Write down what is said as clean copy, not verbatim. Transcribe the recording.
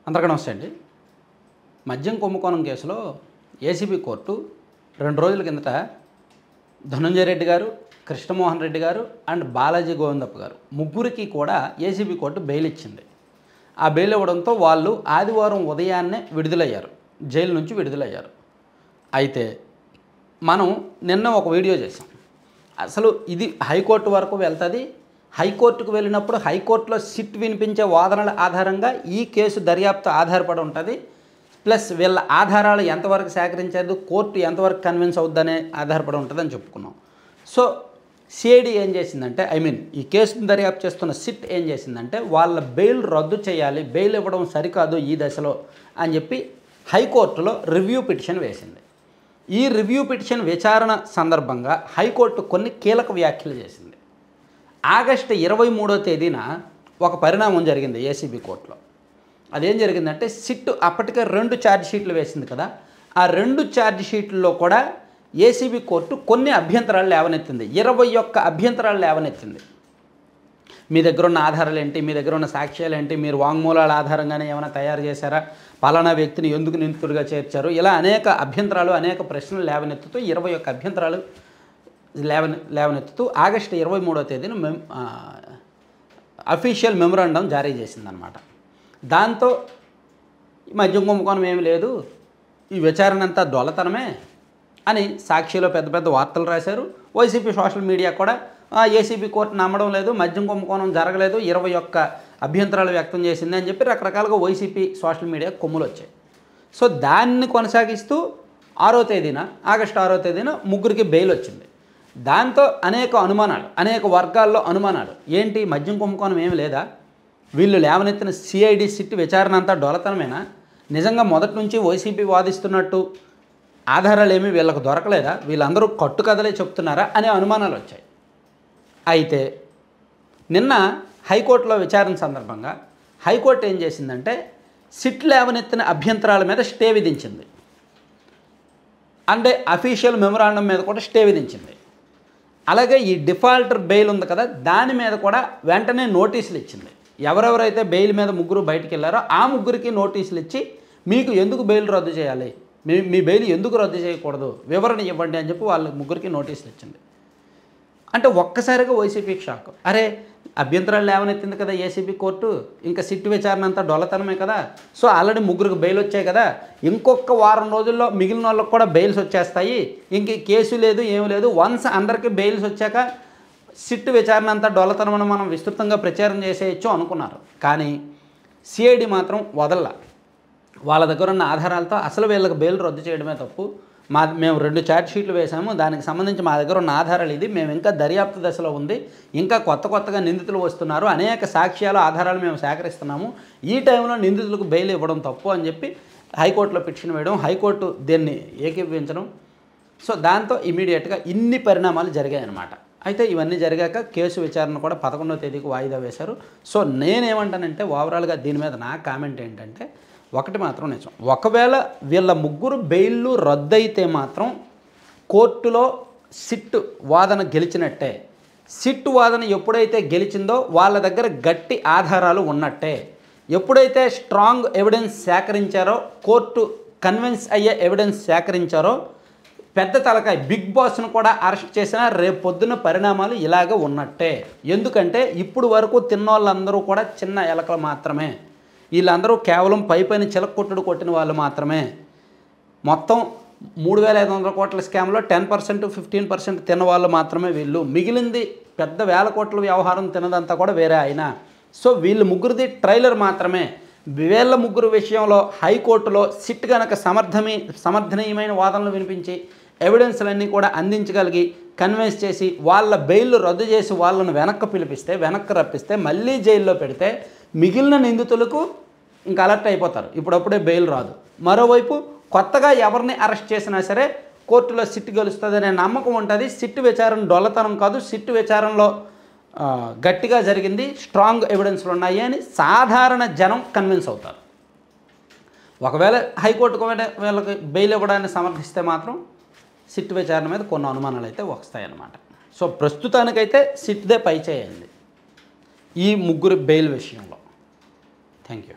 అందరికీ నమస్తే అండి. మద్యం కుంభకోణం కేసులో ఏసీబీ కోర్టు 2 రోజుల కిందట ధనంజయ రెడ్డి గారు, కృష్ణమోహన్ రెడ్డి గారు అండ్ బాలాజీ గోవిందప్ప గారు ముగ్గురికి కూడా ఏసీబీ కోర్టు బెయిల్ ఇచ్చింది. ఆ బెయిల్ ఇవ్వడంతో వాళ్ళు ఆదివారం ఉదయాన్నే విడుదలయ్యారు, జైలు నుంచి విడుదలయ్యారు. అయితే మనం నిన్న ఒక వీడియో చేసాం. అసలు ఇది హైకోర్టు వరకు వెళ్తుంది. హైకోర్టుకు వెళ్ళినప్పుడు హైకోర్టులో సిట్ వినిపించే వాదనల ఆధారంగా ఈ కేసు దర్యాప్తు ఆధారపడి ఉంటుంది. ప్లస్ వీళ్ళ ఆధారాలు ఎంతవరకు సేకరించారు, కోర్టు ఎంతవరకు కన్విన్స్ అవుద్దనే ఆధారపడి ఉంటుందని చెప్పుకున్నాం. సో సిఐడి ఏం చేసిందంటే, ఈ కేసును దర్యాప్తు చేస్తున్న సిట్ ఏం చేసిందంటే, వాళ్ళ బెయిల్ రద్దు చేయాలి, బెయిల్ ఇవ్వడం సరికాదు ఈ దశలో అని చెప్పి హైకోర్టులో రివ్యూ పిటిషన్ వేసింది. ఈ రివ్యూ పిటిషన్ విచారణ సందర్భంగా హైకోర్టు కొన్ని కీలక వ్యాఖ్యలు చేసింది. ఆగస్టు 23వ తేదీన ఒక పరిణామం జరిగింది ఏసీబీ కోర్టులో. అదేం జరిగిందంటే, సిట్ అప్పటికే 2 ఛార్జ్ షీట్లు వేసింది కదా, ఆ 2 ఛార్జ్ షీట్లలో కూడా ఏసీబీ కోర్టు కొన్ని అభ్యంతరాలు లేవనెత్తింది. 21 అభ్యంతరాలు లేవనెత్తింది. మీ దగ్గర ఉన్న ఆధారాలు ఏంటి, మీ దగ్గర ఉన్న సాక్ష్యాలు ఏంటి, మీరు వాంగ్మూలాల ఆధారంగానే ఏమైనా తయారు చేశారా, పలానా వ్యక్తిని ఎందుకు నిందితుడిగా చేర్చారు, ఇలా అనేక అభ్యంతరాలు, అనేక ప్రశ్నలు లేవనెత్తుతూ 21 అభ్యంతరాలు లేవనెత్తుతూ ఆగస్టు 23వ తేదీన అఫీషియల్ మెమొరాండం జారీ చేసిందనమాట. దాంతో మద్యం కుంభకోణం ఏమి లేదు, ఈ విచారణ అంతా దొల్లతనమే అని సాక్షిలో పెద్ద పెద్ద వార్తలు రాశారు. వైసీపీ సోషల్ మీడియా కూడా ఏసీబీ కోర్టు నమ్మడం లేదు, మద్యం కుంభకోణం జరగలేదు, 21 అభ్యంతరాలు వ్యక్తం చేసింది అని చెప్పి రకరకాలుగా వైసీపీ సోషల్ మీడియా కొమ్ములు వచ్చాయి. సో దాన్ని కొనసాగిస్తూ ఆగస్టు 6వ తేదీన ముగ్గురికి బెయిల్ వచ్చింది. దాంతో అనేక అనుమానాలు, అనేక వర్గాల్లో అనుమానాలు, ఏంటి మద్యం కుంభకోణం ఏమి లేదా, వీళ్ళు లేవనెత్తిన సిఐడి సిట్ విచారణ అంతా డొలతనమేనా, నిజంగా మొదటి నుంచి వైసీపీ వాదిస్తున్నట్టు ఆధారాలు ఏమీ వీళ్ళకు దొరకలేదా, వీళ్ళందరూ కట్టుకథలే చెప్తున్నారా అనే అనుమానాలు వచ్చాయి. అయితే నిన్న హైకోర్టులో విచారణ సందర్భంగా హైకోర్టు ఏం చేసిందంటే, సిట్ లేవనెత్తిన అభ్యంతరాల మీద స్టే విధించింది. అంటే అఫీషియల్ మెమొరాండం మీద కూడా స్టే విధించింది. అలాగే ఈ డిఫాల్టర్ బెయిల్ ఉంది కదా, దాని మీద కూడా వెంటనే నోటీసులు ఇచ్చింది. ఎవరెవరైతే బెయిల్ మీద ముగ్గురు బయటికి వెళ్ళారో ఆ ముగ్గురికి నోటీసులు ఇచ్చి, మీకు ఎందుకు బెయిల్ రద్దు చేయాలి, మీ బెయిల్ ఎందుకు రద్దు చేయకూడదు, వివరణ ఇవ్వండి అని చెప్పి వాళ్ళ ముగ్గురికి నోటీసులు ఇచ్చింది. అంటే ఒక్కసారిగా వైసీపీకి షాక్. అరే, అభ్యంతరాలు లేవనెత్తింది కదా ఏసీబీ కోర్టు, ఇంకా సిట్ విచారణ అంతా డొల్లతనమే కదా, సో ఆల్రెడీ ముగ్గురికి బెయిల్ వచ్చాయి కదా, ఇంకొక వారం రోజుల్లో మిగిలిన వాళ్ళకి కూడా బెయిల్స్ వచ్చేస్తాయి, ఇంక కేసు లేదు ఏమి లేదు, వన్స్ అందరికీ బెయిల్స్ వచ్చాక సిట్ విచారణ అంతా డొల్లతనమని మనం విస్తృతంగా ప్రచారం చేసేయచ్చు అనుకున్నారు. కానీ సిఐడి మాత్రం వదల్లా. వాళ్ళ దగ్గర ఉన్న ఆధారాలతో అసలు వీళ్ళకి బెయిల్ రద్దు చేయడమే తప్పు, మేము 2 ఛార్జ్ షీట్లు వేసాము, దానికి సంబంధించి మా దగ్గర ఉన్న ఆధారాలు ఇది, మేము ఇంకా దర్యాప్తు దశలో ఉంది, ఇంకా కొత్తగా నిందితులు వస్తున్నారు, అనేక సాక్ష్యాలు ఆధారాలు మేము సేకరిస్తున్నాము, ఈ టైంలో నిందితులకు బెయిల్ ఇవ్వడం తప్పు అని చెప్పి హైకోర్టులో పిటిషన్ వేయడం, హైకోర్టు దీన్ని ఏకీభవించడం. సో దాంతో ఇమీడియట్గా ఇన్ని పరిణామాలు జరిగాయన్నమాట. అయితే ఇవన్నీ జరిగాక కేసు విచారణ కూడా 11వ తేదీకి వాయిదా వేశారు. సో నేనేమంటానంటే, ఓవరాల్గా దీని మీద నా కామెంట్ ఏంటంటే, ఒకటి మాత్రం నిజం, ఒకవేళ వీళ్ళ ముగ్గురు బెయిల్లు రద్దయితే మాత్రం కోర్టులో సిట్ వాదన గెలిచినట్టే. సిట్ వాదన ఎప్పుడైతే గెలిచిందో వాళ్ళ దగ్గర గట్టి ఆధారాలు ఉన్నట్టే. ఎప్పుడైతే స్ట్రాంగ్ ఎవిడెన్స్ సేకరించారో, కోర్టు కన్విన్స్ అయ్యే ఎవిడెన్స్ సేకరించారో, పెద్ద తలకాయ బిగ్ బాస్ను కూడా అరెస్ట్ చేసిన రేపు పొద్దున్న పరిణామాలు ఇలాగ ఉన్నట్టే. ఎందుకంటే ఇప్పుడు వరకు తిన్నోళ్ళందరూ కూడా చిన్న ఎలకలు మాత్రమే, వీళ్ళందరూ కేవలం పైపైన చిలక్కొట్టుడు కొట్టిన వాళ్ళు మాత్రమే. మొత్తం 3,500 కోట్ల స్కామ్లో 10% 15% తిన్నవాళ్ళు మాత్రమే వీళ్ళు, మిగిలింది పెద్ద వేల కోట్ల వ్యవహారం తినదంతా కూడా వేరే అయినా. సో వీళ్ళు ముగ్గురిది ట్రైలర్ మాత్రమే. వీళ్ళ ముగ్గురు విషయంలో హైకోర్టులో సిట్ కనుక సమర్థనీయమైన వాదనలు వినిపించి ఎవిడెన్స్లన్నీ కూడా అందించగలిగి కన్విన్స్ చేసి వాళ్ళ బెయిల్ రద్దు చేసి వాళ్ళను వెనక్కి రప్పిస్తే మళ్ళీ జైల్లో పెడితే మిగిలిన నిందితులకు ఇంకా అలర్ట్ అయిపోతారు, ఇప్పుడప్పుడే బెయిల్ రాదు. మరోవైపు కొత్తగా ఎవరిని అరెస్ట్ చేసినా సరే కోర్టులో సిట్ గెలుస్తుందనే నమ్మకం ఉంటుంది. సిట్ విచారణ డొల్లతనం కాదు, సిట్ విచారణలో గట్టిగా జరిగింది, స్ట్రాంగ్ ఎవిడెన్స్లు ఉన్నాయి అని సాధారణ జనం కన్విన్స్ అవుతారు. ఒకవేళ హైకోర్టుకు వీళ్ళకి బెయిల్ ఇవ్వడాన్ని సమర్థిస్తే మాత్రం సిట్ విచారణ మీద కొన్ని అనుమానాలు అయితే వస్తాయన్నమాట. సో ప్రస్తుతానికైతే సిట్దే పై చేయండి ఈ ముగ్గురు బెయిల్ విషయంలో. Thank you.